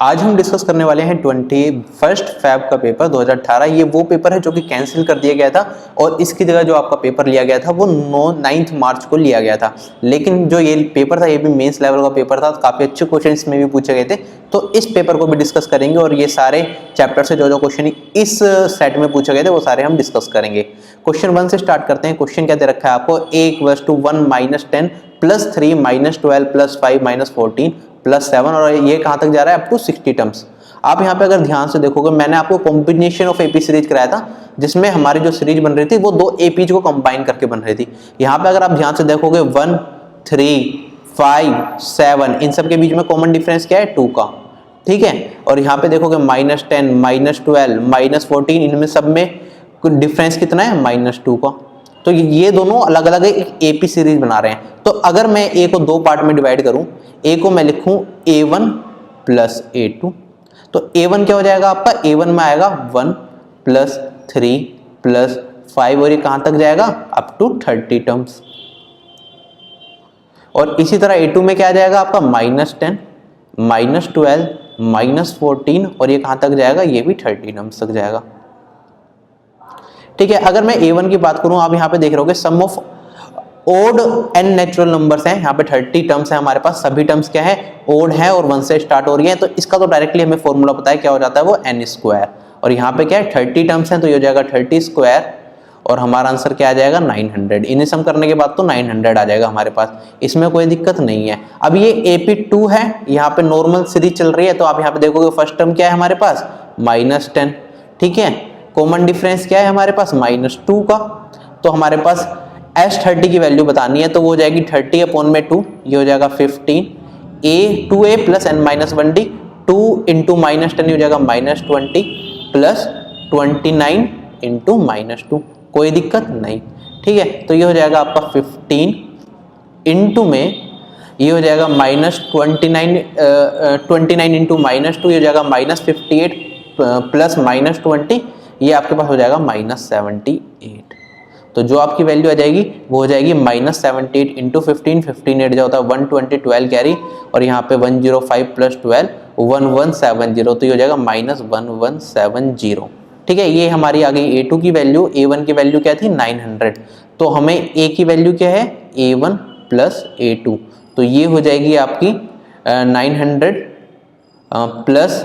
आज हम डिस्कस करने वाले हैं 21 फैब का पेपर 2018। ये वो पेपर है जो कि कैंसिल कर दिया गया था और इसकी जगह जो आपका पेपर लिया गया था वो 9 मार्च को लिया गया था। लेकिन जो ये पेपर था ये भी मेंस लेवल का पेपर था, काफ़ी अच्छे क्वेश्चन इसमें भी पूछे गए थे। तो इस पेपर को भी डिस्कस करेंगे और ये सारे चैप्टर से जो क्वेश्चन इस सेट में पूछे गए थे वो सारे हम डिस्कस करेंगे। क्वेश्चन 1 से स्टार्ट करते हैं। क्वेश्चन क्या दे रखा है आपको, a=1 - 10 + 3 - 12 + 5 - 14 + 7 और ये कहां तक जा रहा है, अप टू 60 टर्म्स। आप यहाँ पे अगर ध्यान से देखोगे, मैंने आपको कॉम्बिनेशन ऑफ एपी सीरीज कराया था जिसमें हमारी जो सीरीज बन रही थी वो दो एपीज को कंबाइन करके बन रही थी। यहाँ पे अगर आप ध्यान से देखोगे 1, 3, 5, 7 इन सब के बीच में कॉमन डिफरेंस क्या है, 2 का, ठीक है। और यहाँ पे देखोगे -10, -12, -14 इनमें सब में डिफरेंस कितना है, -2 का। तो ये दोनों अलग अलग एक एपी सीरीज बना रहे हैं। तो अगर मैं ए को दो पार्ट में डिवाइड करूं, ए को मैं लिखूं a1 + a2, तो a1 क्या हो जाएगा आपका, a1 में आएगा 1 + 3 + 5 और ये कहां तक जाएगा, अप टू 30 टर्म्स। और इसी तरह a2 में क्या आ जाएगा आपका, -10, -12, -14 और ये कहां तक जाएगा, ये भी 30 टर्म्स तक जाएगा, ठीक है। अगर मैं a1 की बात करूं, आप यहाँ पे देख रहे होगे sum of odd and natural numbers हैं। यहाँ पे 30 टर्म्स है हमारे पास, सभी टर्म्स क्या है, ओड है और 1 से स्टार्ट हो रही है। तो इसका तो डायरेक्टली हमें फॉर्मूला पता है, क्या हो जाता है वो n²। और यहाँ पे क्या है, 30 टर्म्स हैं तो ये हो जाएगा 30² और हमारा आंसर क्या आ जाएगा, 900। इन्हें सम करने के बाद तो 900 आ जाएगा हमारे पास, इसमें कोई दिक्कत नहीं है। अब ये AP2 है, यहाँ पे नॉर्मल सीरीज चल रही है। तो आप यहाँ पे देखोगे फर्स्ट टर्म क्या है हमारे पास, -10, ठीक है। कॉमन डिफरेंस क्या है हमारे पास, -2 का। तो हमारे पास S30 की वैल्यू बतानी है, तो वो हो जाएगी 30/2, ये हो जाएगा 15, a2a + n-1d, 2 × -10 हो जाएगा -20 + 29 × -2, कोई दिक्कत नहीं, ठीक है। तो ये हो जाएगा आपका 15 इंटू में ये हो जाएगा -29 × -2 ये हो जाएगा -58 + -20, ये आपके पास हो जाएगा -78। तो जो आपकी वैल्यू आ जाएगी वो हो जाएगी -78 × 15, 15 8 जो होता है 120, 12 कैरी और यहाँ पे 105 + 12 1170, तो ये हो जाएगा -1170, ठीक है। ये हमारी आ गई a2 की वैल्यू। a1 की वैल्यू क्या थी, 900। तो हमें a की वैल्यू क्या है, a1 + a2, तो ये हो जाएगी आपकी 900 प्लस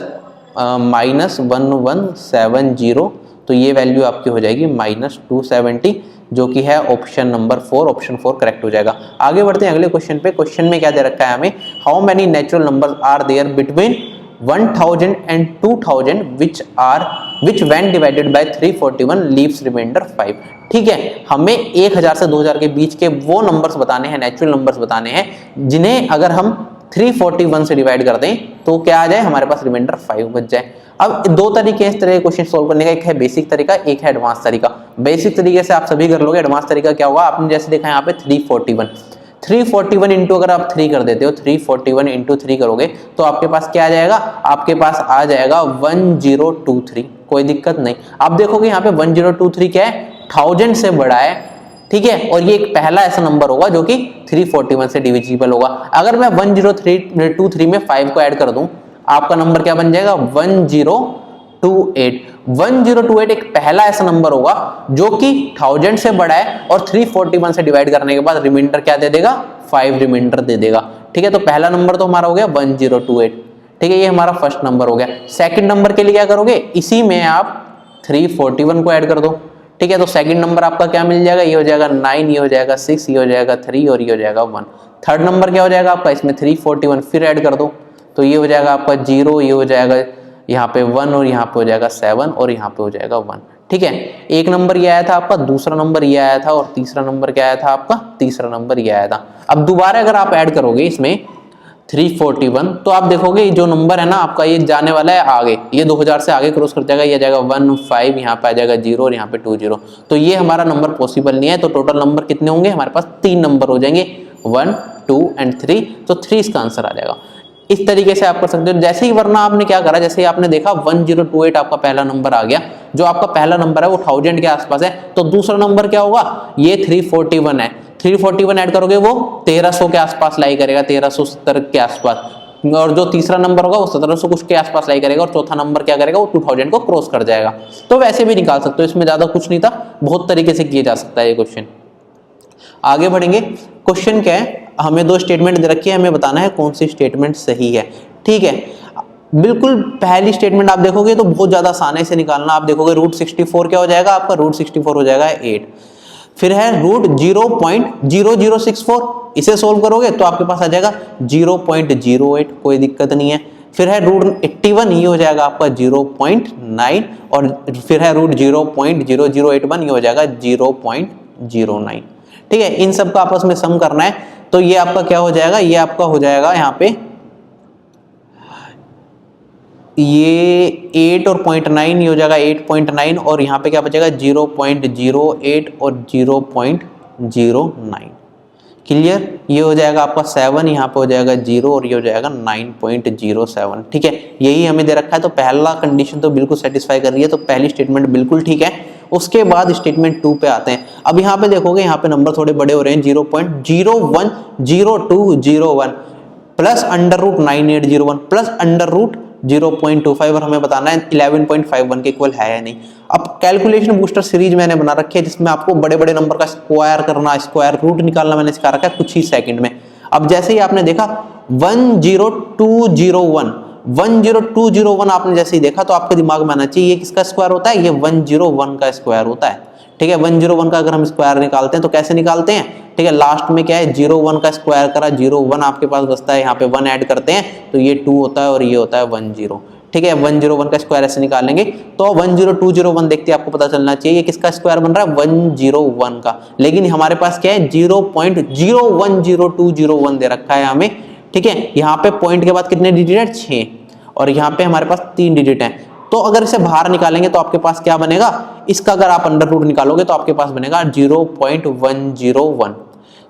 -1170, तो ये वैल्यू आपकी हो जाएगी -270, जो कि है ऑप्शन नंबर 4। ऑप्शन 4 करेक्ट हो जाएगा। आगे बढ़ते हैं अगले क्वेश्चन पे। क्वेश्चन में क्या दे रखा है हमें, how many natural numbers are there between 1000 and 2000 which when divided by 341 leaves remainder 5, ठीक है। हमें 1000 से 2000 के बीच के वो नंबर्स बताने हैं, नेचुरल नंबर्स बताने हैं जिन्हें अगर हम 341 से डिवाइड कर दें तो क्या आ जाए, हमारे पास रिमाइंडर 5 बच जाए। अब दो तरीके हैं इस तरह के क्वेश्चन सोल्व करने का, एक है बेसिक तरीका, एक है एडवांस तरीका। बेसिक तरीके से आप सभी कर लोगे, एडवांस तरीका क्या होगा, आपने जैसे देखा यहाँ पे 341 इंटू अगर आप 3 कर देते हो, 341 इंटू 3 करोगे तो आपके पास क्या आ जाएगा, आपके पास आ जाएगा 1023, कोई दिक्कत नहीं। आप देखोगे यहाँ पे 1023 क्या है, 1000 से बड़ा है, ठीक है। और ये एक पहला ऐसा नंबर होगा जो कि 341 से डिविजिबल होगा। अगर मैं 1023 में 5 को ऐड कर दूं, आपका नंबर क्या बन जाएगा, 1028। 1028 एक पहला ऐसा नंबर होगा जो कि 1000 से बड़ा है और 341 से डिवाइड करने के बाद रिमाइंडर क्या दे देगा, 5 रिमाइंडर दे देगा, ठीक है। तो पहला नंबर तो हमारा हो गया 1028, ठीक है। ये हमारा फर्स्ट नंबर हो गया। सेकंड नंबर के लिए क्या करोगे, इसी में आप 341 को ऐड कर दो, ठीक है। तो सेकंड नंबर आपका क्या मिल जाएगा, ये हो जाएगा 9, ये हो जाएगा 6, ये हो जाएगा 3 और ये हो जाएगा 1। थर्ड नंबर क्या हो जाएगा आपका, इसमें 341 फिर ऐड कर दो, तो ये हो जाएगा आपका 0, ये हो जाएगा यहाँ पे 1 और यहाँ पे हो जाएगा 7 और यहाँ पे हो जाएगा 1, ठीक है। एक नंबर ये आया था आपका, दूसरा नंबर ये आया था और तीसरा नंबर क्या आया था आपका, तीसरा नंबर ये आया था। अब दोबारा अगर आप ऐड करोगे इसमें 341 तो आप देखोगे जो नंबर है ना आपका, ये जाने वाला है आगे, ये 2000 से आगे क्रॉस कर जाएगा, ये जाएगा 15, यहाँ पे आ जाएगा 0 और यहाँ पे 20, तो ये हमारा नंबर पॉसिबल नहीं है। तो टोटल नंबर कितने होंगे हमारे पास, 3 नंबर हो जाएंगे, 1, 2 एंड 3, तो 3 इसका आंसर आ जाएगा। इस तरीके से आप कर सकते हो। जैसे ही वरना आपने क्या करा, जैसे ही आपने देखा 1028 आपका पहला नंबर आ गया, जो आपका पहला नंबर है वो 1000 के आसपास है, तो दूसरा नंबर क्या होगा, ये 341 है, 341 ऐड करोगे वो 1300 के आसपास लाई करेगा, 1370 के आसपास, और जो तीसरा नंबर होगा वो 1700 कुछ के आसपास लाई करेगा और चौथा नंबर क्या करेगा वो 2000 को क्रॉस कर जाएगा। तो वैसे भी निकाल सकते हो, इसमें ज्यादा कुछ नहीं था, बहुत तरीके से किया जा सकता है ये क्वेश्चन। आगे बढ़ेंगे, क्वेश्चन क्या है, हमें दो स्टेटमेंट दे रखी है, हमें बताना है कौन सी स्टेटमेंट सही है। ठीक है, बिल्कुल पहली स्टेटमेंट आप देखोगे तो बहुत ज्यादा आसानी से निकालना। आप देखोगे रूट 64 क्या हो जाएगा आपका, रूट 64 हो जाएगा 8। फिर है रूट 0.0064, इसे सोल्व करोगे तो आपके पास आ जाएगा 0.08, कोई दिक्कत नहीं है। फिर है रूट 81, ये हो जाएगा आपका 0.9 और फिर है रूट 0.0081, ये हो जाएगा 0.09। ठीक है, इन सब का आपस में सम करना है तो ये आपका क्या हो जाएगा, ये आपका हो जाएगा यहाँ पे ये 8 और 0.9, ये हो जाएगा 8.9 और यहाँ पे क्या बचेगा 0.08 और 0.09। क्लियर, ये हो जाएगा आपका 7, यहाँ पे हो जाएगा 0 और ये हो जाएगा 9.07। ठीक है, यही हमें दे रखा है तो पहला कंडीशन तो बिल्कुल सेटिस्फाई कर रही है, तो पहली स्टेटमेंट बिल्कुल ठीक है। उसके बाद स्टेटमेंट 2 पे आते हैं। अब यहाँ पे देखोगे यहाँ पे नंबर थोड़े बड़े हो रहे हैं, 0.010201 plus under root 9801 plus under root 0.25 और हमें बताना है 11.51 के इक्वल है या नहीं। अब कैलकुलेशन बूस्टर सीरीज मैंने बना रखी है जिसमें आपको बड़े बड़े नंबर का स्क्वायर करना, स्क्वायर रूट निकालना मैंने सिखा रखा है कुछ ही सेकंड में। अब जैसे ही आपने देखा 10201 आपने जैसे ही देखा तो आपके दिमाग में आना चाहिए ये किसका स्क्वायर होता है, ये 101 का स्क्वायर होता है। ठीक है, 101 का अगर हम स्क्वायर निकालते हैं तो कैसे निकालते हैं, ठीक है, लास्ट में क्या है 01 का स्क्वायर करा, 01 आपके पास बचता है, यहाँ पे 1 ऐड करते हैं तो ये 2 होता है और ये होता है 10। ठीक है, 101 का स्क्वायर ऐसे निकालेंगे तो 10201 देखते हैं, आपको पता चलना चाहिए ये किसका स्क्वायर बन रहा है 101 का, लेकिन हमारे पास क्या है 0.010201 दे रखा है हमें। ठीक है, यहाँ पे पॉइंट के बाद कितने डिजिट है 6 और यहाँ पे हमारे पास 3 डिजिट है। तो अगर इसे बाहर निकालेंगे तो आपके पास क्या बनेगा, इसका अगर आप अंडर रूट निकालोगे तो आपके पास बनेगा 0.101।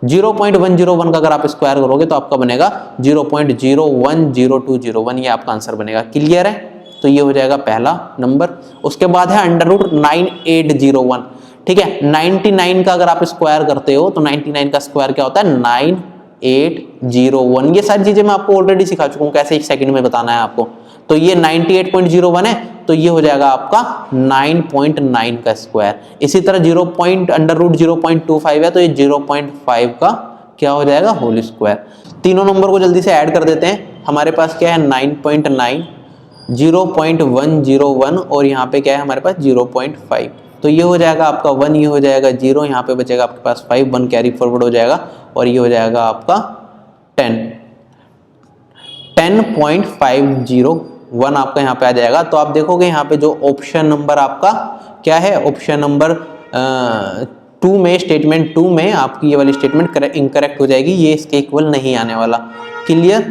0.101 का अगर आप स्क्वायर करोगे तो आपका बनेगा 0.010201, ये आपका आंसर बनेगा। क्लियर है, तो ये हो जाएगा पहला नंबर। उसके बाद है अंडर रूट 9801। ठीक है, 99 का अगर आप स्क्वायर करते हो तो 99 का स्क्वायर क्या होता है 9801। ये सारी चीजें मैं आपको ऑलरेडी सिखा चुका हूँ कैसे एक सेकंड में बताना है आपको। तो ये 98.01 है तो ये हो जाएगा आपका 9.9 का स्क्वायर। इसी तरह 0.25 है तो ये 0.5 का क्या हो जाएगा होल स्क्वायर। तीनों नंबर को जल्दी से ऐड कर देते हैं। हमारे पास क्या है 9.9, 0.101 और यहाँ पे क्या है हमारे पास 0.5। तो ये हो जाएगा आपका 1, ये हो जाएगा 0, यहाँ पे बचेगा आपके पास 5, 1 कैरी फॉरवर्ड हो जाएगा और ये हो जाएगा आपका 10.501 आपका यहाँ पे आ जाएगा। तो आप देखोगे यहाँ पे जो ऑप्शन नंबर आपका क्या है, ऑप्शन नंबर 2 में, स्टेटमेंट 2 में आपकी ये वाली स्टेटमेंट इनकरेक्ट हो जाएगी, ये इसके इक्वल नहीं आने वाला। क्लियर,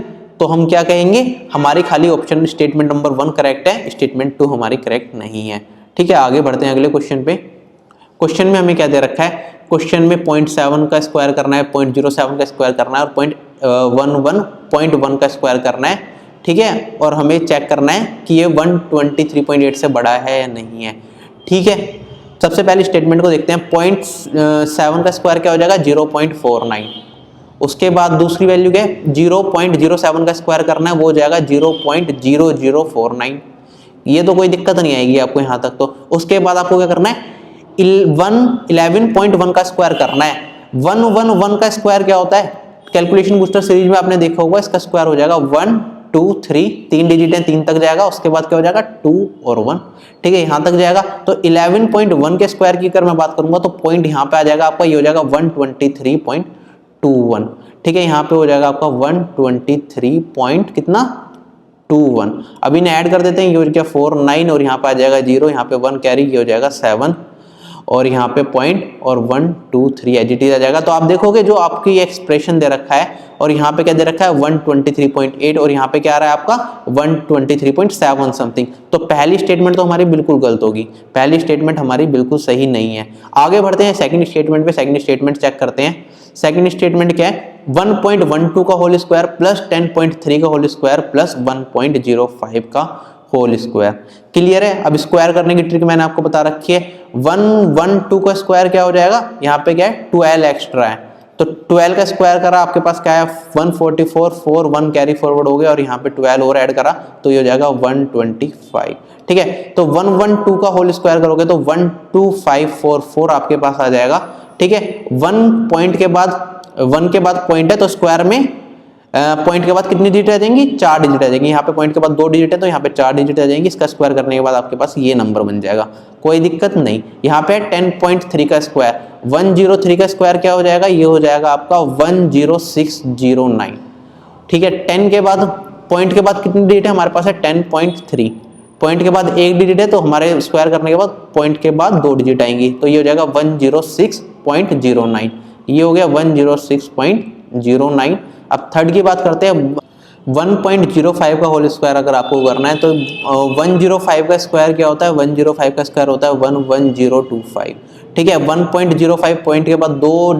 तो हम क्या कहेंगे, हमारी खाली ऑप्शन स्टेटमेंट नंबर 1 करेक्ट है, स्टेटमेंट 2 हमारी करेक्ट नहीं है। ठीक है, आगे बढ़ते हैं अगले क्वेश्चन पे। क्वेश्चन में हमें क्या दे रखा है, क्वेश्चन में 0.7 का स्क्वायर करना है, 0.07 का स्क्वायर करना है और 0.1 का स्क्वायर करना है। ठीक है, और हमें चेक करना है कि ये 123.8 से बड़ा है या नहीं है। ठीक है, सबसे पहले स्टेटमेंट को देखते हैं। 0.7 का स्क्वायर क्या हो जाएगा 0.49। उसके बाद दूसरी वैल्यू क्या है 0.07 का स्क्वायर करना है, वो हो जाएगा 0.0049। ये तो कोई दिक्कत नहीं आएगी आपको यहाँ तक। तो उसके बाद आपको क्या करना है 11.1 का स्क्वायर करना है। 111 का स्क्वायर क्या होता है, कैलकुलेशन बूस्टर सीरीज में आपने देखा होगा, इसका स्क्वायर हो जाएगा 1 2 3, 3 डिजिट है 3 तक जाएगा, उसके बाद क्या हो जाएगा 2 और 1। ठीक है, यहाँ तक जाएगा। तो 11.1 के स्क्वायर की अगर मैं बात करूंगा तो पॉइंट यहाँ पे आ जाएगा आपका, ये हो जाएगा 123.21। ठीक है, यहाँ पे हो जाएगा आपका 123 पॉइंट कितना 21। अभी इन्हें ऐड कर देते हैं, ये हो गया 4 9 और यहाँ पे आ जाएगा 0, यहाँ पे 1 कैरी, ये हो जाएगा 7 और यहाँ पे पॉइंट और 1 2 3 एजिटी आ जाएगा। तो आप देखोगे जो आपकी एक्सप्रेशन दे रखा है और यहाँ पे क्या दे रखा है 123.8 और यहाँ पे क्या आ रहा है आपका 123.7 समथिंग। तो पहली स्टेटमेंट तो हमारी बिल्कुल गलत होगी, पहली स्टेटमेंट हमारी बिल्कुल सही नहीं है। आगे बढ़ते हैं सेकंड स्टेटमेंट पे। सेकंड स्टेटमेंट चेक करते हैं। सेकंड स्टेटमेंट क्या है 1.12 का होल स्क्वायर प्लस 10.3 का होल स्क्वायर प्लस 1.05 का होल स्क्वायर। क्लियर है। अब स्क्वायर करने की ट्रिक मैंने आपको बता रखी है। 112 का स्क्वायर क्या हो जाएगा, यहाँ पे क्या है 12 एक्स्ट्रा है तो 12 का स्क्वायर करा आपके पास क्या है 144, 4 1 कैरी फॉरवर्ड हो गया और यहाँ पे 12 और ऐड करा तो ये हो जाएगा 125। ठीक है, तो 112 का होल स्क्वायर करोगे तो 12544 आपके पास आ जाएगा। ठीक है, 1 पॉइंट के बाद 1 के बाद पॉइंट है तो स्क्वायर में पॉइंट के बाद कितनी डिजिट आ जाएंगी, 4 डिजिट आ जाएंगी। यहाँ पे पॉइंट के बाद 2 डिजिट है तो यहाँ पे 4 डिजिट आ जाएंगी। इसका स्क्वायर करने के बाद आपके पास ये नंबर बन जाएगा, कोई दिक्कत नहीं। यहाँ पे 10.3 का स्क्वायर, 103 का स्क्वायर क्या हो जाएगा, ये हो जाएगा आपका 10609। ठीक है, 10 के बाद पॉइंट के बाद कितनी डिजिट है हमारे पास है 10.3, पॉइंट के बाद 1 डिजिट है तो हमारे स्क्वायर करने के बाद पॉइंट के बाद 2 डिजिट आएंगी तो ये हो जाएगा 106.09। ये हो गया 106.09। अब थर्ड की बात करते हैं, 1.05 का होल स्क्वायर अगर आपको करना है तो 105 का स्क्वायर क्या होता है, 105 का स्क्वायर होता है 11025। ठीक है, 1.05 पॉइंट के बाद 2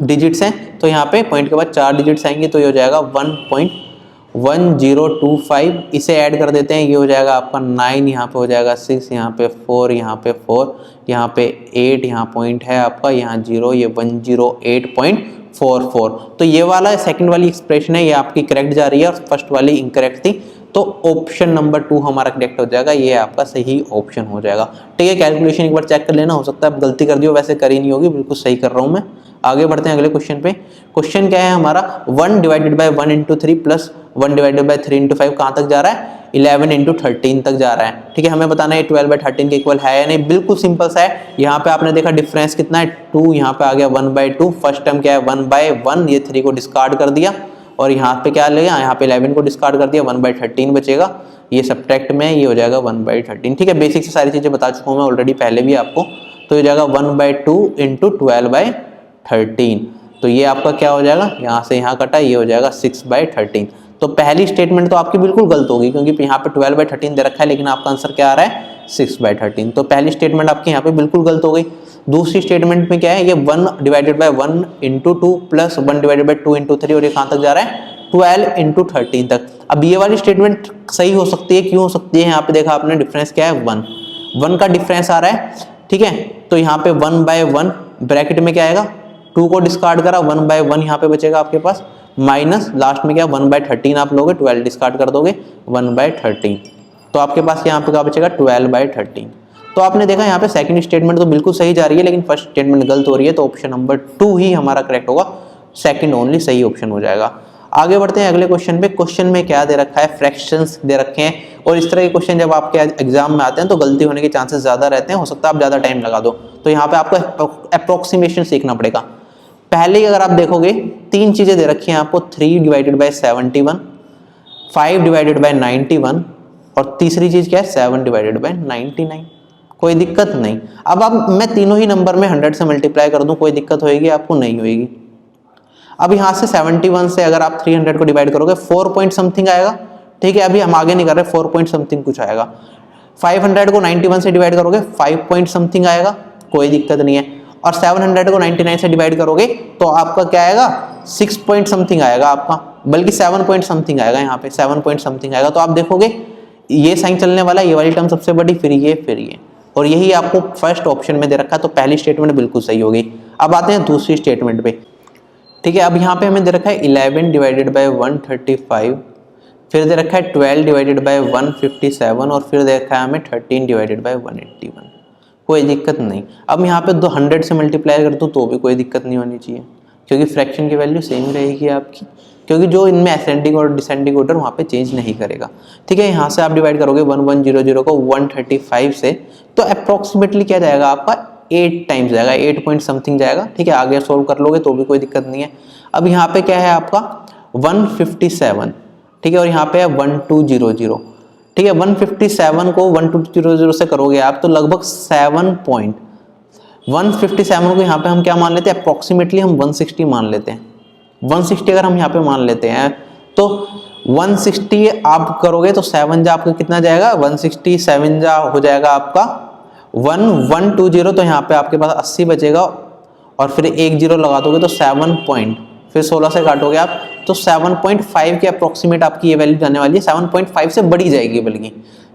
डिजिट्स हैं तो यहाँ पे पॉइंट के बाद 4 डिजिट्स आएंगे तो ये हो जाएगा 1.1025। इसे ऐड कर देते हैं, ये हो जाएगा आपका 9, यहाँ पे हो जाएगा 6, यहाँ पे 4, यहाँ पे 4, यहाँ पे 8, यहाँ पॉइंट है आपका, यहाँ 0, ये 108.44। तो ये वाला सेकंड वाली एक्सप्रेशन है ये आपकी करेक्ट जा रही है और फर्स्ट वाली इनकरेक्ट थी, तो ऑप्शन नंबर 2 हमारा करेक्ट हो जाएगा, ये आपका सही ऑप्शन हो जाएगा। ठीक है, कैलकुलेशन एक बार चेक कर लेना, हो सकता है आप गलती कर दियो, वैसे करी नहीं होगी, बिल्कुल सही कर रहा हूँ मैं। आगे बढ़ते हैं अगले क्वेश्चन पे। क्वेश्चन क्या है हमारा, 1 divided by 1 into 3 plus 1 divided by 3 into 5 कहाँ तक जा रहा है, 11 इंटू 13 तक जा रहा है। ठीक है, हमें बताना है 12 बाय 13 के इक्वल है या नहीं। बिल्कुल सिंपल सा है, यहाँ पे आपने देखा डिफरेंस कितना है 2, यहाँ पे आ गया 1/2। फर्स्ट टर्म क्या है 1/1, ये 3 को डिस्कार्ड कर दिया और यहाँ पे क्या लगेगा, यहाँ पे 11 को डिस्कार्ड कर दिया, 1/13 बचेगा, ये सब्ट्रैक्ट में ये हो जाएगा 1/13। ठीक है, बेसिक से सारी चीजें बता चुका हूँ मैं ऑलरेडी पहले भी आपको, तो ये जाएगा 1/2 इंटू 12/13। तो ये आपका क्या हो जाएगा, यहाँ से यहाँ कटा, ये हो जाएगा 6/13। तो पहली स्टेटमेंट तो आपकी बिल्कुल गलत होगी क्योंकि यहाँ पे 12/13 दे रखा है लेकिन आपका आंसर क्या आ रहा है 6/13। तो पहली स्टेटमेंट आपकी यहाँ पे बिल्कुल गलत हो गई। दूसरी स्टेटमेंट में क्या है, ये 1 divided by 1 into 2 plus 1 divided by 2 into 3 और ये कहाँ तक जा रहा है 12 इंटू 13 तक। अब ये वाली स्टेटमेंट सही हो सकती है, क्यों हो सकती है, यहाँ पे देखा आपने डिफरेंस क्या है 1 का डिफरेंस आ रहा है। ठीक है, तो यहाँ पे 1/1 ब्रैकेट में क्या आएगा, 2 को डिस्कार्ड करा, 1/1 यहाँ पे बचेगा आपके पास, माइनस लास्ट में क्या 1/13 आप लोगे, 12 डिस्कार्ड कर दोगे 1/13, तो आपके पास यहाँ पे क्या बचेगा 12/13। तो आपने देखा यहाँ पे सेकंड स्टेटमेंट तो बिल्कुल सही जा रही है लेकिन फर्स्ट स्टेटमेंट गलत हो रही है, तो ऑप्शन नंबर 2 ही हमारा करेक्ट होगा, सेकंड ओनली सही ऑप्शन हो जाएगा। आगे बढ़ते हैं अगले क्वेश्चन पे। क्वेश्चन में क्या दे रखा है, फ्रैक्शंस दे रखे हैं और इस तरह के क्वेश्चन जब आपके एग्जाम में आते हैं तो गलती होने के चांसेस ज्यादा रहते हैं, हो सकता है आप ज्यादा टाइम लगा दो। तो यहाँ पे आपको अप्रोक्सीमेशन सीखना पड़ेगा। पहले ही अगर आप देखोगे 3 चीजें दे रखी हैं आपको, 3 डिवाइडेड बाय 71, 5 डिवाइडेड बाय 91 और तीसरी चीज क्या है 7 डिवाइडेड बाय 99। कोई दिक्कत नहीं। अब मैं तीनों ही नंबर में 100 से मल्टीप्लाई कर दूं, कोई दिक्कत होगी आपको, नहीं होगी। अब यहाँ से 71 से अगर आप 300 को डिवाइड करोगे 4 पॉइंट समथिंग आएगा। ठीक है, अभी हम आगे नहीं कर रहे, 4 पॉइंट समथिंग कुछ आएगा। 500 को 91 से डिवाइड करोगे 5 पॉइंट समथिंग आएगा, कोई दिक्कत नहीं है। और 700 को 99 से डिवाइड करोगे तो आपका क्या आएगा 6 पॉइंट समथिंग आएगा आपका, बल्कि 7 पॉइंट समथिंग आएगा, यहाँ पे 7 पॉइंट समथिंग आएगा। तो आप देखोगे ये साइन चलने वाला, ये वाली टर्म सबसे बड़ी, फिर ये, और यही आपको फर्स्ट ऑप्शन में दे रखा है। तो पहली स्टेटमेंट बिल्कुल सही होगी। अब आते हैं दूसरी स्टेटमेंट पे। ठीक है, अब यहाँ पे हमें दे रखा है 11 डिवाइडेड बाय 135, फिर दे रखा है 12 डिवाइडेड बाय 157 और फिर दे रखा है हमें 13 डिवाइडेड बाय 181। कोई दिक्कत नहीं। अब यहाँ पे 200 से मल्टीप्लाई कर दूँ तो भी कोई दिक्कत नहीं होनी चाहिए क्योंकि फ्रैक्शन की वैल्यू सेम रहेगी आपकी, क्योंकि जो इनमें असेंडिंग और डिसेंडिंग ऑर्डर वहाँ पे चेंज नहीं करेगा। ठीक है, यहाँ से आप डिवाइड करोगे 1100 को 135 से, तो अप्रोक्सीमेटली क्या जाएगा आपका 8 टाइम्स जाएगा, 8 पॉइंट समथिंग जाएगा। ठीक है, आगे सोल्व कर लोगे तो भी कोई दिक्कत नहीं है। अब यहाँ पे क्या है आपका 157, ठीक है, और यहाँ पे है 1200। ठीक है, 157 को 1200 से करोगे आप तो लगभग 7 पॉइंट, 157 को यहाँ पे हम क्या मान लेते हैं, अप्रोक्सीमेटली हम 160 मान लेते हैं। 160 अगर हम यहाँ पे मान लेते हैं तो 160 आप करोगे तो 7 जा आपका कितना जाएगा, 167 जा हो जाएगा आपका 1120। तो यहाँ पे आपके पास 80 बचेगा और फिर एक जीरो लगा दोगे तो 7 पॉइंट, फिर 16 से काटोगे आप तो 7.5 के अप्रोक्सीमेट आपकी ये वैल्यू जाने वाली है। 7.5 से बड़ी जाएगी, बल्कि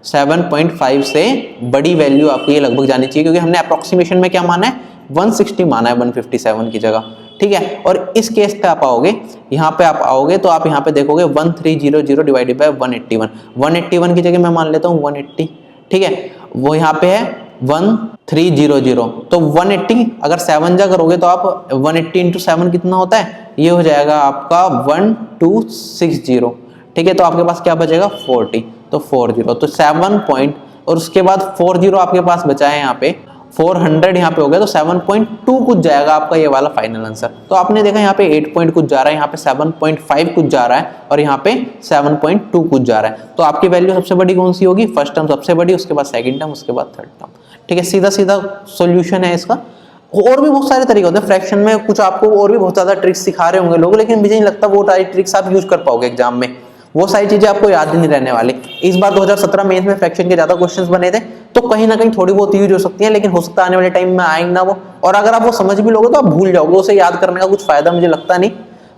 7.5 से बड़ी वैल्यू आपकी ये लगभग जानी चाहिए, क्योंकि हमने अप्रोक्सीमेशन में क्या माना है 160 माना है 157 की जगह, ठीक है। और इस केस पे आप आओगे, यहाँ पे आप आओगे तो आप यहाँ पे देखोगे 1300 डिवाइडेड बाय 181, 181 की जगह मैं मान लेता हूँ 180, ठीक है। वो यहाँ पे है 1300, तो 180 अगर 7 जा करोगे तो आप 180 इंटू 7 कितना होता है, ये हो जाएगा आपका 1260, ठीक है। तो आपके पास क्या बचेगा 40, तो 40 तो 7 पॉइंट, और उसके बाद 40 आपके पास बचा है यहाँ पे 400 यहाँ पे हो गया, तो 7.2 कुछ जाएगा आपका ये वाला फाइनल आंसर। तो आपने देखा यहाँ पे 8 पॉइंट कुछ जा रहा है, यहाँ पे 7.5 कुछ जा रहा है, और यहाँ पे 7.2 कुछ जा रहा है। तो आपकी वैल्यू सबसे बड़ी कौन सी होगी, फर्स्ट टर्म सबसे बड़ी, उसके बाद सेकंड टर्म, उसके बाद थर्ड टर्म, ठीक है। सीधा सीधा सॉल्यूशन है इसका। और भी बहुत सारे तरीके होते हैं फ्रैक्शन में, कुछ आपको और भी बहुत ज्यादा ट्रिक्स सिखा रहे होंगे लोग, लेकिन मुझे नहीं लगता वो सारी ट्रिक्स आप यूज कर पाओगे एग्जाम में, वो सारी चीजें आपको याद नहीं रहने वाली। इस बार 2017 मेंस में फ्रैक्शन के ज्यादा क्वेश्चंस बने थे, तो कहीं ना कहीं थोड़ी बहुत यूज हो सकती है, लेकिन हो सकता है आने वाले टाइम में आए ना वो, और अगर आप वो समझ भी लोगे तो आप भूल जाओगे, उसे याद करने का कुछ फायदा मुझे लगता नहीं।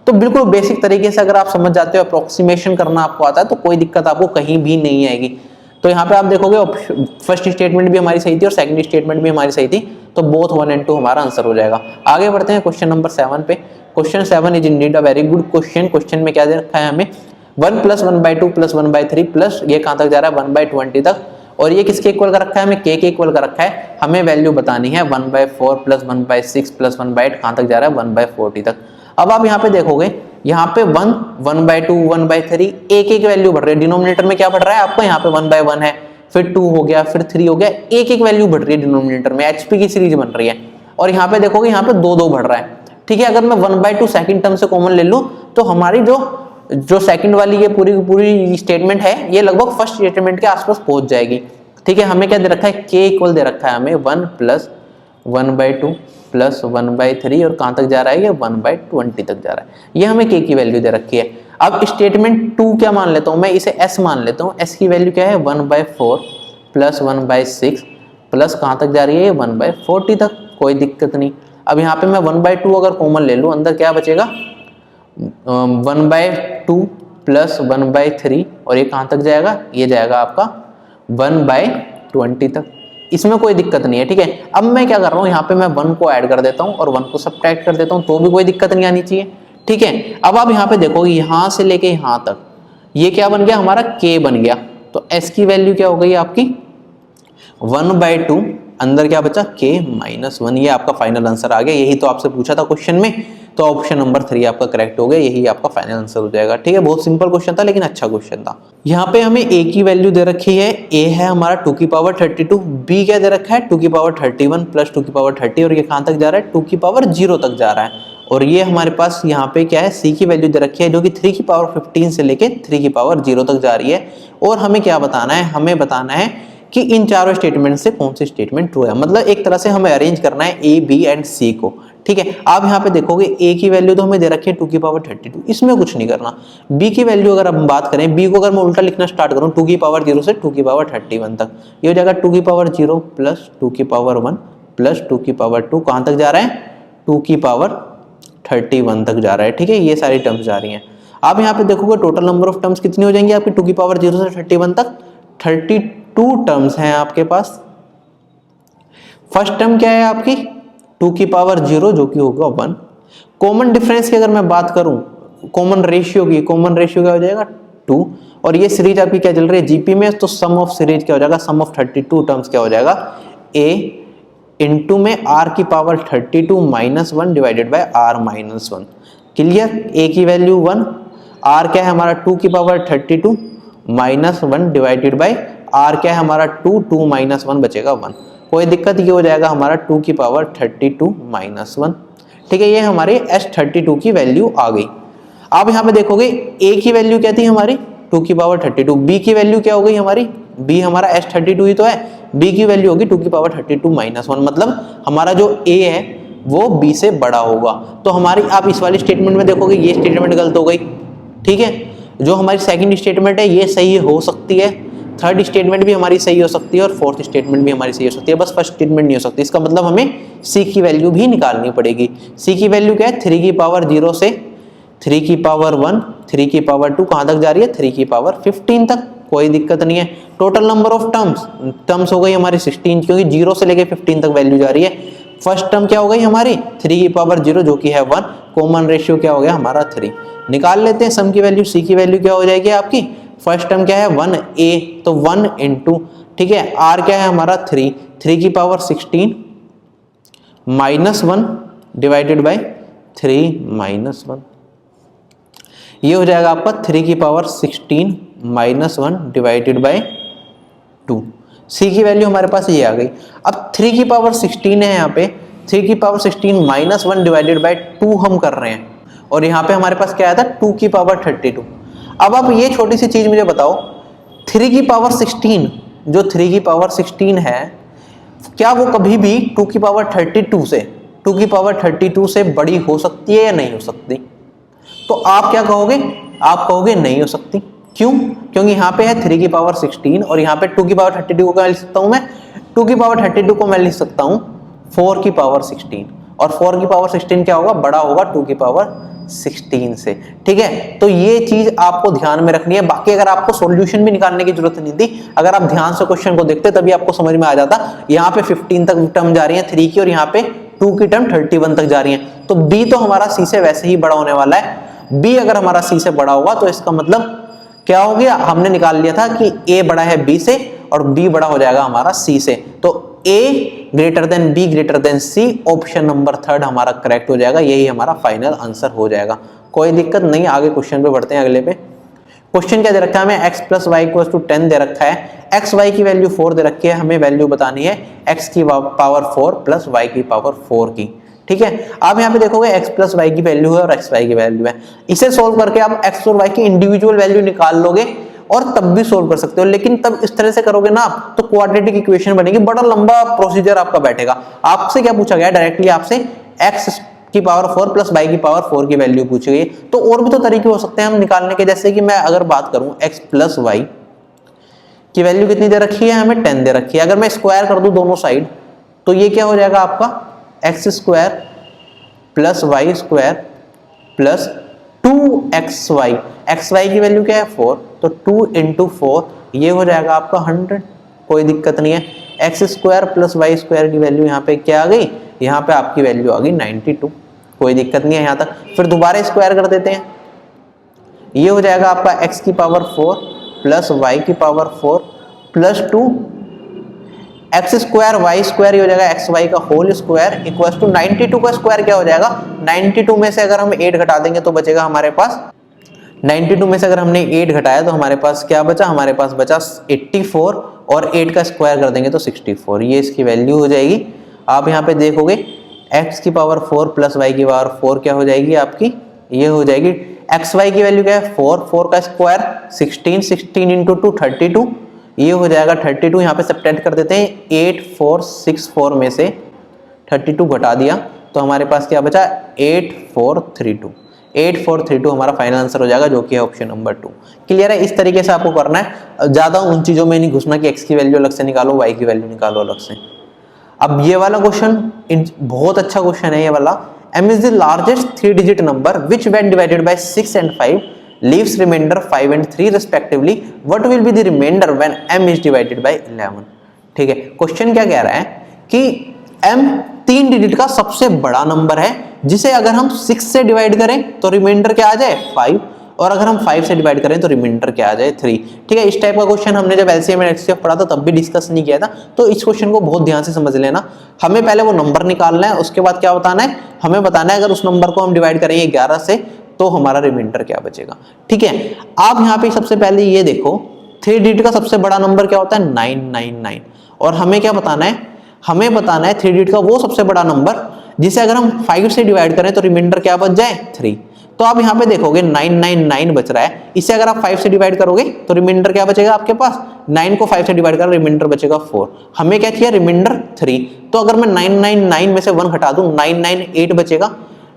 तो बिल्कुल बेसिक तरीके से अगर आप समझ जाते हो, अप्रोक्सीमेशन करना आपको आता है, तो कोई दिक्कत आपको कहीं भी नहीं आएगी। तो यहाँ पे आप देखोगे फर्स्ट स्टेटमेंट भी हमारी सही थी और सेकंड स्टेटमेंट भी हमारी सही थी, तो बोथ 1 और 2 हमारा आंसर हो जाएगा। आगे बढ़ते हैं क्वेश्चन नंबर 7 पे। Question 7 is indeed a very good question. Question में क्या दे रखा है हमें, 1 + 1/2 + 1/3 प्लस ये कहां तक जा रहा है 1/20 तक, और ये किसके इक्वल का रखा है, हमें k के इक्वल का रखा है। हमें वैल्यू बतानी है 1/4 + 1/6 + 1/8 कहां तक जा रहा है 1/40 तक। अब आप यहाँ पे देखोगे, यहाँ पे 1, 1/2, 1/3 एक एक वैल्यू बढ़ रही है। डिनोमिनेटर में क्या बढ़ रहा है आपको, यहाँ पे 1/1 है, फिर 2 हो गया, फिर 3 हो गया, एक एक वैल्यू बढ़ रही है डिनोमिनेटर में, HP की सीरीज बन रही है। और यहाँ पे देखोगे यहाँ पे 2 2 बढ़ रहा है, ठीक है। अगर मैं 1/2 सेकंड टर्म से कॉमन ले लूं तो हमारी जो सेकंड वाली ये पूरी स्टेटमेंट है, ये लगभग फर्स्ट स्टेटमेंट के आसपास पहुंच जाएगी, ठीक है। हमें क्या दे रखा है, k इक्वल दे रखा है हमें 1 + 1/2 + 1/3, और कहां तक जा रहा है ये 1/20 तक जा रहा है। ये हमें k की वैल्यू दे रखी है। अब स्टेटमेंट 2 क्या मान लेता हूं मैं, इसे s मान लेता हूं। s की वैल्यू क्या है 1/4 + 1/6 प्लस कहां तक जा रही है 1/40 तक, कोई दिक्कत नहीं। अब यहाँ पे मैं 1/2 अगर कॉमन ले लूं, अंदर क्या बचेगा 1/2 + 1/3, और ये कहां तक जाएगा, ये जाएगा आपका 1/20 तक। इसमें कोई दिक्कत नहीं है, ठीक है। अब मैं क्या कर रहा हूँ, यहाँ पे मैं 1 को ऐड कर देता हूँ और 1 को सब्ट्रैक्ट कर देता हूँ, तो भी कोई दिक्कत नहीं आनी चाहिए, ठीक है। अब आप यहाँ पे देखोगे, यहाँ से लेके यहाँ तक ये क्या बन गया हमारा, k बन गया। तो s की वैल्यू क्या हो गई आपकी 1/2, अंदर क्या बचा k - 1, ये आपका फाइनल आंसर आ गया। यही तो आपसे पूछा था क्वेश्चन में, तो ऑप्शन नंबर 3 आपका करेक्ट हो गया, यही आपका फाइनल आंसर हो जाएगा, ठीक है। बहुत सिंपल क्वेश्चन था, लेकिन अच्छा क्वेश्चन था। यहाँ पे हमें a की वैल्यू दे रखी है, a है हमारा 2^32, b क्या दे रखा है 2^31 + 2^30, और ये कहां तक जा रहा है 2^0 तक जा रहा है। और ये हमारे पास यहाँ पे क्या है, c की वैल्यू दे रखी है, जो कि 3^15 से लेके 3^0 तक जा रही है। और हमें क्या बताना है, हमें बताना है कि इन चारों स्टेटमेंट से कौन सी स्टेटमेंट ट्रू है। मतलब एक तरह से हमें अरेंज करना है a, b एंड c को, ठीक है। आप यहाँ पे देखोगे a की वैल्यू तो हमें दे रखी है 2^32, इसमें कुछ नहीं करना। b की वैल्यू अगर हम बात करें, b को अगर मैं उल्टा लिखना स्टार्ट करूं 2^0 से 2^31 तक, ये हो जाएगा 2^0 + 2^1 + 2^2, कहां तक जा रहा है 2^31 तक जा रहा है, ठीक है। ये सारी टर्म्स जा रही हैं। आप यहाँ पे देखोगे टोटल नंबर ऑफ टर्म्स कितनी हो जाएंगी आपकी 2^0 से 31 तक, 32 टर्म्स हैं आपके पास। फर्स्ट टर्म क्या है आपकी 2^0 जो कि होगा 1। कॉमन डिफरेंस की अगर मैं बात करूं, कॉमन रेशियो की, कॉमन रेशियो क्या हो जाएगा 2, और ये सीरीज आपकी क्या चल रही है जीपी में, तो सम ऑफ सीरीज क्या हो जाएगा, सम ऑफ 32 टर्म्स क्या हो जाएगा a इंटू में r⁻32 - 1 divided by r-1। Clear, a की वैल्यू 1, r क्या है हमारा 2^32 - 1 डिवाइडेड बाय r क्या है हमारा 2 - 1 बचेगा 1, कोई दिक्कत, ये हो जाएगा हमारा 2^32 - 1, ठीक है। ये हमारी S32 की वैल्यू आ गई। आप यहाँ पे देखोगे a की वैल्यू क्या थी हमारी 2^32, b की वैल्यू क्या हो गई हमारी, b हमारा S32 ही तो है, b की वैल्यू होगी 2^32 - 1, मतलब हमारा जो a है वो b से बड़ा होगा। तो हमारी आप इस वाली स्टेटमेंट में देखोगे ये स्टेटमेंट गलत हो गई, ठीक है। जो हमारी सेकंड स्टेटमेंट है ये सही हो सकती है, थर्ड स्टेटमेंट भी हमारी सही हो सकती है, और फोर्थ स्टेटमेंट भी हमारी सही हो सकती है, बस फर्स्ट स्टेटमेंट नहीं हो सकती। इसका मतलब हमें c की वैल्यू भी निकालनी पड़ेगी। c की वैल्यू क्या है 3^0 से 3^1, 3^2, कहां तक जा रही है 3^15 तक, कोई दिक्कत नहीं है। टोटल नंबर ऑफ टर्म्स हो गई हमारी 16, क्योंकि 0 से लेके 15 तक वैल्यू जा रही है। फर्स्ट टर्म क्या हो गई हमारी 3 की पावर 0 जो कि है 1, कॉमन रेशियो क्या हो गया हमारा 3। निकाल लेते हैं सम की वैल्यू, सी की वैल्यू क्या हो जाएगी आपकी, फर्स्ट टर्म क्या है 1a तो 1 इंटू, ठीक है, r क्या है हमारा 3 की power 16 minus 1 divided by 3 minus 1, ये हो जाएगा आपका 3 की पावर 16 माइनस 1 डिवाइडेड बाई 2। सी की वैल्यू हमारे पास ये आ गई। अब 3 की पावर 16 है, यहाँ पे 3 की पावर 16 माइनस 1 डिवाइडेड बाई 2 हम कर रहे हैं, और यहाँ पे हमारे पास क्या आया था 2 की पावर 32। अब आप ये छोटी सी चीज मुझे बताओ, 3 की पावर 16 जो 3 की पावर 16 है, क्या वो कभी भी 2 की पावर 32 से 2 की पावर 32 से बड़ी हो सकती है या नहीं हो सकती? तो आप क्या कहोगे, आप कहोगे नहीं हो सकती। क्यों? क्योंकि यहाँ पे है 3 की पावर 16 और यहाँ पे 2 की पावर 32 को क्या लिख सकता हूँ मैं, 2 की पावर 32 को मैं लिख सकता हूँ 4 की पावर 16, और 4 की पावर 16 क्या होगा, बड़ा होगा 2 की पावर 16 से। ठीक है, तो ये चीज आपको ध्यान में रखनी है। बाकी अगर आपको सॉल्यूशन भी निकालने की जरूरत नहीं थी, अगर आप ध्यान से क्वेश्चन को देखते तभी आपको समझ में आ जाता। यहाँ पे 15 तक टर्म जा रही है 3 की, और यहाँ पे 2 की टर्म 31 तक जा रही है, तो बी तो हमारा सी से वैसे ही बड़ा होने वाला है। बी अगर हमारा सी से बड़ा होगा तो इसका मतलब क्या हो गया, हमने निकाल लिया था कि ए बड़ा है बी से और बी बड़ा हो जाएगा हमारा सी से, तो A greater than B greater than C, option number 3 हमारा करेक्ट हो जाएगा। यही हमारा फाइनल आंसर हो जाएगा, कोई दिक्कत नहीं। आगे क्वेश्चन पे बढ़ते हैं, अगले पे। क्वेश्चन क्या दे रखा है हमें, x plus y equal to 10 दे रखा है, एक्स वाई की वैल्यू 4 दे रखी है, हमें वैल्यू बतानी है x की पावर 4 प्लस y की पावर 4 की। ठीक है, आप यहाँ पे देखोगे x प्लस वाई की वैल्यू है और x वाई की वैल्यू है, इसे सोल्व करके आप x और y की इंडिविजुअल वैल्यू निकाल लोगे और तब भी सोल्व कर सकते हो, लेकिन तब इस तरह से करोगे ना आप तो क्वाड्रेटिक इक्वेशन बनेगी, बड़ा लंबा प्रोसीजर आपका बैठेगा। आपसे क्या पूछा गया डायरेक्टली, आपसे x की पावर 4 प्लस y की पावर 4 की वैल्यू पूछी गई। तो और भी तो तरीके हो सकते हैं हम निकालने के, जैसे कि मैं अगर बात करूं x प्लस वाई की वैल्यू कितनी दे रखी है, हमें 10 दे रखी है, अगर मैं स्क्वायर कर दूं दोनों साइड तो ये क्या हो जाएगा आपका x square plus y square plus 2xy, xy की वैल्यू क्या है 4, तो 2 इंटू 4 ये हो जाएगा आपका 100, कोई दिक्कत नहीं है। X square plus y square की वैल्यू यहाँ पे क्या आ गई, यहाँ पे आपकी वैल्यू आ गई 92, कोई दिक्कत नहीं है यहाँ तक। फिर दोबारा स्क्वायर कर देते हैं, ये हो जाएगा आपका x की पावर 4 प्लस वाई की power 4 plus 2 x square y square, ये हो जाएगा एक्स वाई का होल स्क्वायर इक्वल टू 92 का स्क्वायर क्या हो जाएगा, 92 में से अगर हम 8 घटा देंगे तो बचेगा हमारे पास, 92 में से अगर हमने 8 घटाया तो हमारे पास क्या बचा, हमारे पास बचा 84 और 8 का स्क्वायर कर देंगे तो 64, ये इसकी वैल्यू हो जाएगी। आप यहाँ पे देखोगे x की पावर 4 प्लस वाई की पावर 4 क्या हो जाएगी आपकी, ये हो जाएगी एक्स वाई की वैल्यू क्या है 4, 4 का स्क्वायर 16, 16 इंटू 2 32, ये हो जाएगा 32, यहाँ पे सब्ट्रैक्ट कर देते हैं 8464 में से 32 घटा दिया तो हमारे पास क्या बचा 8432, 8432 हमारा फाइनल आंसर हो जाएगा, जो कि है ऑप्शन नंबर 2। क्लियर है, इस तरीके से आपको करना है, ज्यादा उन चीजों में नहीं घुसना कि x की वैल्यू अलग से निकालो y की वैल्यू निकालो अलग से। अब ये वाला क्वेश्चन बहुत अच्छा क्वेश्चन है ये वाला, m is the largest 3 digit number which when divided by 6 and 5 leaves remainder 5 and 3 respectively, what will be the remainder when m is divided by 11। ठीक है, क्वेश्चन क्या कह रहा है कि m 3 डिजिट का सबसे बड़ा नंबर है जिसे अगर हम 6 से डिवाइड करें तो रिमाइंडर क्या आ जाए 5, और अगर हम 5 से डिवाइड करें तो रिमाइंडर क्या आ जाए 3। ठीक है, इस टाइप का क्वेश्चन हमने जब एलसीएम एंड एचसीएफ पढ़ा था तब भी डिस्कस नहीं किया था, तो इस क्वेश्चन को बहुत ध्यान से समझ लेना। हमें पहले वो नंबर निकालना है, उसके बाद क्या बताना है, हमें बताना है अगर उस नंबर को हम डिवाइड करेंगे 11 से तो हमारा रिमाइंडर क्या बचेगा। ठीक है, आप यहाँ पे सबसे पहले ये देखो 3 डिजिट का सबसे बड़ा नंबर क्या होता है 999, और हमें क्या बताना है, हमें बताना है 3 डिजिट का वो सबसे बड़ा नंबर जिसे अगर हम 5 से डिवाइड करें तो रिमाइंडर क्या बच जाए 3। तो आप यहाँ पे देखोगे 999 बच रहा है, इसे अगर आप 5 से डिवाइड करोगे तो रिमाइंडर क्या बचेगा आपके पास, 9 को 5 से डिवाइड करो रिमाइंडर बचेगा 4, हमें क्या चाहिए रिमाइंडर 3। तो अगर मैं 999 में से 1 घटा दूं 998 बचेगा,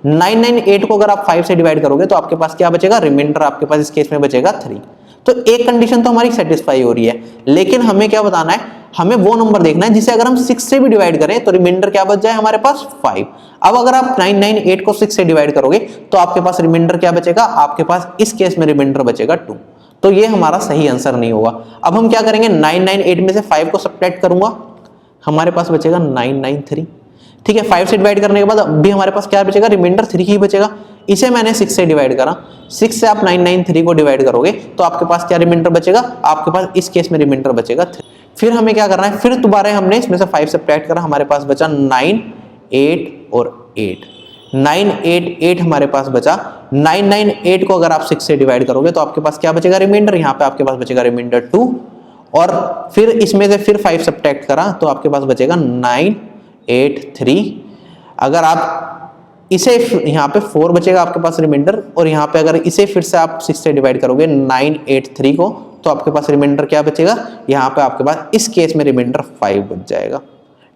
998 को अगर आप 5 से डिवाइड करोगे तो आपके पास क्या बचेगा, रिमाइंडर आपके पास इस केस में बचेगा 3। तो एक कंडीशन तो हमारी सेटिस्फाई हो रही है, लेकिन हमें क्या बताना है, हमें वो नंबर देखना है जिसे अगर हम 6 से भी डिवाइड करें तो रिमाइंडर क्या बच जाए हमारे पास 5। अब अगर आप 998 को 6 से डिवाइड करोगे तो आपके पास रिमाइंडर क्या बचेगा, आपके पास इस केस में रिमाइंडर बचेगा 2, तो ये हमारा सही आंसर नहीं होगा। अब हम क्या करेंगे 998 में से 5 को सब्ट्रैक्ट करूंगा, हमारे पास बचेगा 993, ठीक है। 5 से डिवाइड करने के बाद अभी हमारे पास क्या बचेगा, रिमाइंडर 3 ही बचेगा। इसे मैंने 6 से डिवाइड करा, 6 से आप 993 को डिवाइड करोगे तो आपके पास क्या रिमाइंडर बचेगा, आपके पास इस केस में रिमाइंडर बचेगा 3। फिर हमें क्या करना है, फिर दोबारा हमने इसमें से 5 सब्ट्रैक्ट करा, हमारे पास बचा 9, 8 और 8, 9, 8, 8 हमारे पास बचा। 998 को अगर आप 6 से डिवाइड करोगे तो आपके पास क्या बचेगा रिमाइंडर, यहाँ पे आपके पास बचेगा रिमाइंडर 2, और फिर इसमें से फिर 5 सब्ट्रैक्ट करा तो आपके पास बचेगा 983। अगर आप इसे यहाँ पे 4 बचेगा आपके पास रिमाइंडर, और यहाँ पे अगर इसे फिर से आप 6 से डिवाइड करोगे 983 को तो आपके पास रिमाइंडर क्या बचेगा, यहाँ पे आपके पास इस केस में रिमाइंडर 5 बच जाएगा।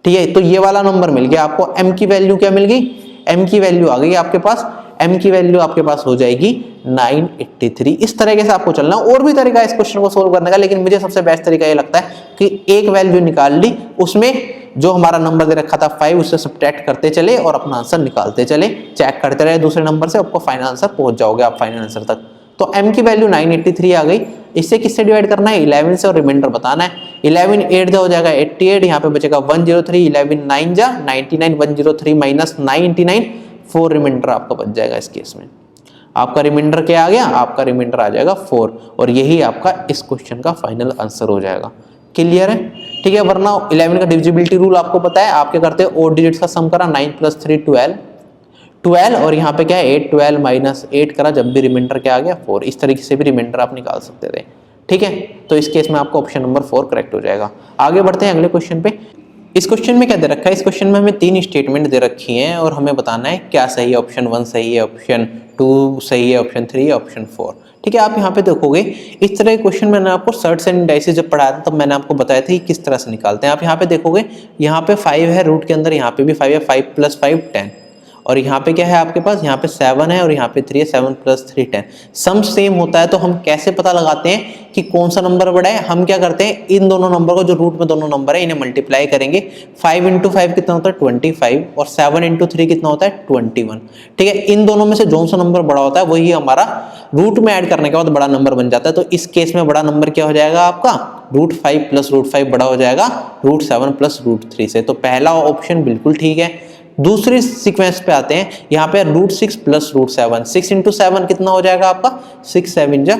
ठीक है, तो ये वाला नंबर मिल गया आपको। m की वैल्यू क्या मिल गई, m की वैल्यू आ गई आपके पास, m की वैल्यू आपके पास हो जाएगी 983। इस तरीके से आपको चलना। और भी तरीका है इस क्वेश्चन को सोल्व करने का, लेकिन मुझे सबसे बेस्ट तरीका ये लगता है कि एक वैल्यू निकाल ली, उसमें जो हमारा नंबर दे रखा था 5 उससे सब्ट्रैक्ट करते चले और अपना आंसर निकालते चले, चेक करते रहे दूसरे नंबर से, आपको फाइनल आंसर पहुंच जाओगे आप फाइनल आंसर तक। तो m की वैल्यू 983 आ गई। इससे किससे डिवाइड करना है, 11 से, और रिमाइंडर बताना है। 11 8 हो जाएगा 88, यहाँ पे बचेगा 103, 11 9 जा 99, 103 माइनस 99, 4 रिमाइंडर आपका बच जाएगा। इस केस में आपका रिमाइंडर क्या आ गया, आपका रिमाइंडर आ जाएगा 4, और यही आपका इस क्वेश्चन का फाइनल आंसर हो जाएगा। क्लियर है, ठीक है। वरना 11 का डिविजिबिलिटी रूल आपको पता है, आप क्या करते हैं, ओड डिजिट्स का सम करा, 9 + 3 12, और यहाँ पे क्या है 8, 12 माइनस 8 करा, जब भी रिमाइंडर क्या आ गया 4। इस तरीके से भी रिमाइंडर आप निकाल सकते थे। ठीक है, तो इस केस में आपका ऑप्शन नंबर 4 करेक्ट हो जाएगा। आगे बढ़ते हैं अगले क्वेश्चन पे। इस क्वेश्चन में क्या दे रखा है, इस क्वेश्चन में हमें 3 स्टेटमेंट दे रखी हैं और हमें बताना है क्या सही है। ऑप्शन 1 सही है, ऑप्शन 2 सही है, ऑप्शन 3 है, ऑप्शन 4। ठीक है, आप यहाँ पे देखोगे इस तरह के क्वेश्चन मैंने आपको सर्ट्स एंड इंडाइसेस जब पढ़ाया था तब मैंने आपको बताया था कि किस तरह से निकालते हैं। आप यहाँ पे देखोगे, यहाँ पे 5 है रूट के अंदर, यहाँ पे भी 5 है, 5 + 5 10, और यहाँ पे क्या है आपके पास, यहाँ पे 7 है और यहाँ पे 3 है, 7 + 3 10। सम सेम होता है तो हम कैसे पता लगाते हैं कि कौन सा नंबर बड़ा है, हम क्या करते हैं, इन दोनों नंबर को, जो रूट में दोनों नंबर है, इन्हें मल्टीप्लाई करेंगे। 5 × 5 कितना होता है 25, और 7 × 3 कितना होता है 21। ठीक है, इन दोनों में से जो सा नंबर बड़ा होता है वही हमारा रूट में ऐड करने के बाद बड़ा नंबर बन जाता है। तो इस केस में बड़ा नंबर क्या हो जाएगा आपका, √5 + √5 बड़ा हो जाएगा √7 + √3 से। तो पहला ऑप्शन बिल्कुल ठीक है। दूसरी सीक्वेंस पे आते हैं, यहाँ पे √6 + √7, 6 × 7 कितना हो जाएगा आपका, 6 7 जा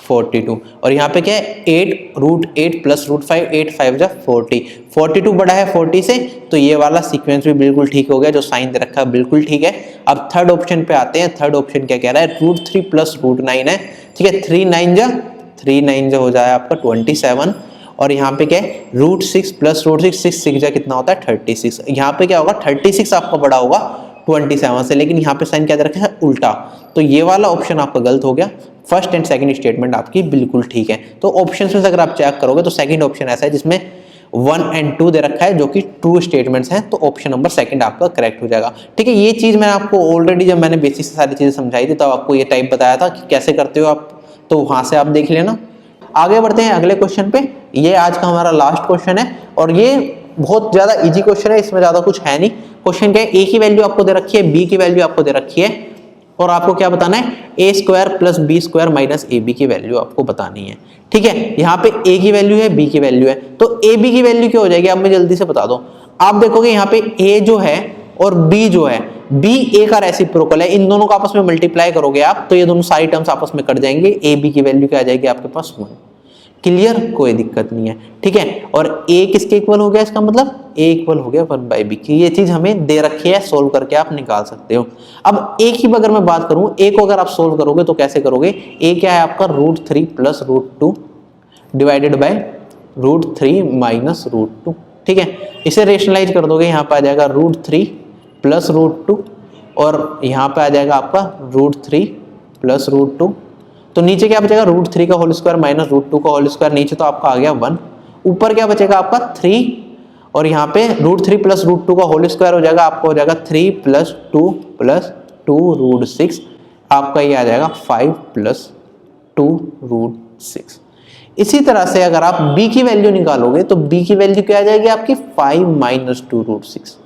42, और यहाँ पे क्या है 8 √8 + √5, 8 5 जा 40, 42 बड़ा है 40 से, तो ये वाला सीक्वेंस भी बिल्कुल ठीक हो गया, जो साइन दे रखा है बिल्कुल ठीक है। अब थर्ड ऑप्शन पे आते हैं। थर्ड ऑप्शन क्या कह रहा है, √3 + √9 है। ठीक है, 3 9 जा हो जाए आपका 27, और यहाँ पे क्या है √6 + √6, 6 6 जा कितना होता है 36। यहाँ पे क्या होगा 36 आपका बड़ा होगा 27 से, लेकिन यहाँ पे साइन क्या दे रखा है उल्टा, तो ये वाला ऑप्शन आपका गलत हो गया। फर्स्ट एंड सेकंड स्टेटमेंट आपकी बिल्कुल ठीक है। तो ऑप्शंस में से अगर आप चेक करोगे तो सेकंड ऑप्शन ऐसा है जिसमें 1 और 2 दे रखा है जो कि ट्रू स्टेटमेंट्स हैं, तो ऑप्शन नंबर सेकंड आपका करेक्ट हो जाएगा। ठीक है, ये चीज मैंने आपको ऑलरेडी जब मैंने बेसिक से सारी चीजें समझाई थी तब आपको ये टाइप बताया था कि कैसे करते हो आप, तो वहां से आप देख लेना। आगे बढ़ते हैं अगले क्वेश्चन पे। ये आज का हमारा लास्ट क्वेश्चन है और ये बहुत ज्यादा इजी क्वेश्चन है, इसमें ज्यादा कुछ है नहीं। क्वेश्चन क्या है, ए की वैल्यू आपको दे रखी है, बी की वैल्यू आपको दे रखी है, और आपको क्या बताना है, a² + b² - ab की वैल्यू आपको बतानी है। ठीक है, यहाँ पे a की वैल्यू है, b की वैल्यू है, तो ab की वैल्यू क्या हो जाएगी, आप मुझे जल्दी से बता दो। आप देखोगे यहाँ पे a जो है और b जो है, b a का रेसिप्रोकल है, इन दोनों को आपस में मल्टीप्लाई करोगे आप तो ये दोनों सारी टर्म्स आपस में कट जाएंगे, a b की वैल्यू क्या आ जाएगी आपके पास 1। क्लियर, कोई दिक्कत नहीं है। ठीक है, और a किसके इक्वल हो गया, इसका मतलब a इक्वल हो गया 1/b की। ये चीज हमें दे रखी है, सोल्व करके आप निकाल सकते हो। अब a की अगर मैं बात करूं, a को अगर आप सोल्व करोगे तो कैसे करोगे, a क्या है आपका √3 + √2 डिवाइडेड बाय √3 - √2। ठीक है, इसे रेशनलाइज कर दोगे, यहाँ पे आ जाएगा √3 + √2 और यहाँ पे आ जाएगा आपका √3 + √2, तो नीचे क्या बचेगा √3 का होल स्क्वायर - √2 का होल स्क्वायर, नीचे तो आपका आ गया 1, ऊपर क्या बचेगा आपका 3, और यहाँ पे √3 + √2 का होल स्क्वायर हो जाएगा, आपको हो जाएगा 3 + 2 + 2 √6, आपका ये आ जाएगा 5 + 2 √6। इसी तरह से अगर आप b की वैल्यू निकालोगे तो b की वैल्यू क्या आ जाएगी आपकी 5 - 2 √6।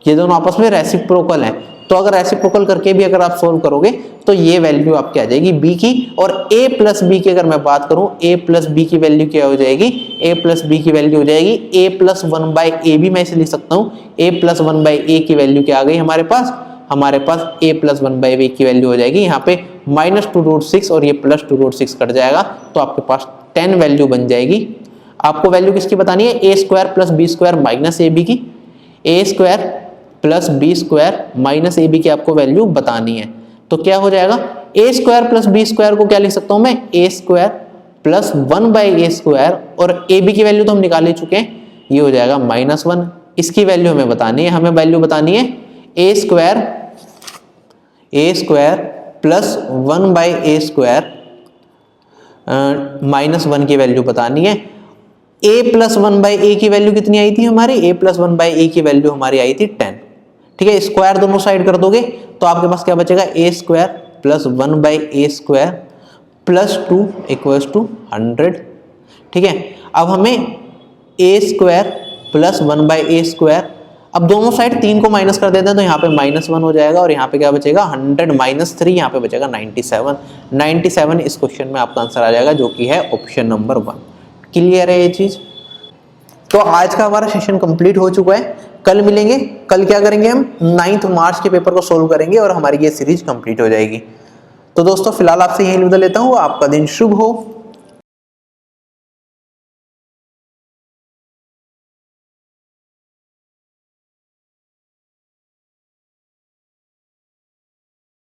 ये दोनों आपस में रेसिप्रोकल है, तो अगर रेसिप्रोकल करके भी अगर आप सोल्व करोगे तो ये वैल्यू आपकी आ जाएगी b की। और a प्लस बी की अगर मैं बात करूं, a प्लस बी की वैल्यू क्या हो जाएगी, a प्लस बी की वैल्यू हो जाएगी a प्लस वन बाई ए, भी मैं इसे लिख सकता हूं a प्लस वन बाई ए की वैल्यू क्या आ गई हमारे पास a प्लस वन बाई ए की वैल्यू हो जाएगी यहाँ पे -2√6 और ये +2√6 कट जाएगा, तो आपके पास 10 वैल्यू बन जाएगी। आपको वैल्यू किसकी बतानी है, a square plus b square minus a b की, a square plus b square minus a b की आपको वैल्यू बतानी है। तो क्या हो जाएगा, a square plus b square को क्या लिख सकता हूं मैं, a square plus 1/a square, और a b की वैल्यू तो हम निकाल ही चुके हैं, ये हो जाएगा -1। इसकी वैल्यू हमें बतानी है, हमें वैल्यू बतानी है a square plus 1/a square -1 की वैल्यू बतानी है। a प्लस 1/a की वैल्यू कितनी आई थी हमारी, a प्लस 1/a की वैल्यू हमारी आई थी 10। ठीक है, स्क्वायर दोनों साइड कर दोगे तो आपके पास क्या बचेगा, a square plus 1/a square plus 2 equals to 100। ठीक है, अब हमें a square plus 1/a square, अब दोनों साइड 3 को माइनस कर देते हैं तो यहाँ पे -1 हो जाएगा, और यहाँ पे क्या बचेगा 100 माइनस 3, यहाँ पे बचेगा 97 इस क्वेश्चन में आपका आंसर आ जाएगा, जो कि है ऑप्शन नंबर 1। क्लियर है ये चीज। तो आज का हमारा सेशन कंप्लीट हो चुका है, कल मिलेंगे। कल क्या करेंगे, हम 9 मार्च के पेपर को सोल्व करेंगे और हमारी ये सीरीज कंप्लीट हो जाएगी। तो दोस्तों फिलहाल आपसे यही विदा लेता हूँ, आपका दिन शुभ हो।